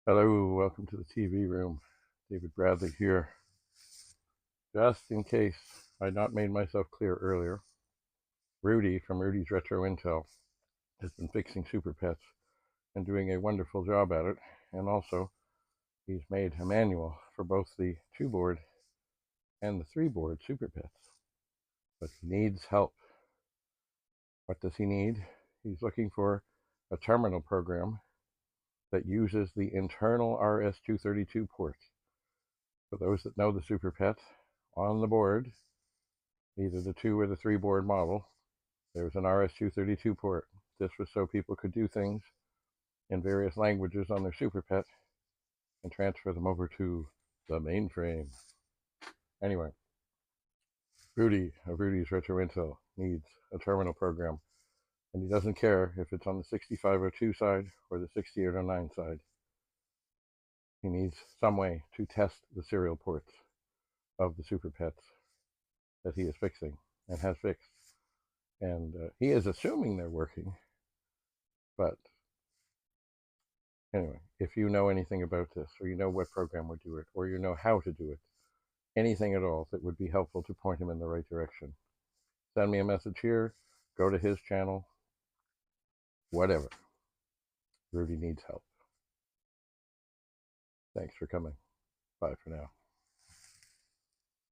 Hello, welcome to the TV room. David Bradley here. Just in case I'd not made myself clear earlier, Rudy from Rudy's Retro Intel has been fixing SuperPETs and doing a wonderful job at it. And also, he's made a manual for both the 2-board and the 3-board SuperPETs. But he needs help. What does he need? He's looking for a terminal program that uses the internal RS-232 port. For those that know the SuperPET, on the board, either the 2 or the 3-board model, there's an RS-232 port. This was so people could do things in various languages on their SuperPET and transfer them over to the mainframe. Anyway, Rudy of Rudy's Retro Intel needs a terminal program, and he doesn't care if it's on the 6502 side or the 6809 side. He needs some way to test the serial ports of the SuperPETs that he is fixing and has fixed. And he is assuming they're working, but anyway, if you know anything about this, or you know what program would do it, or you know how to do it, anything at all that would be helpful to point him in the right direction, send me a message here, go to his channel, whatever. Rudy needs help. Thanks for coming. Bye for now.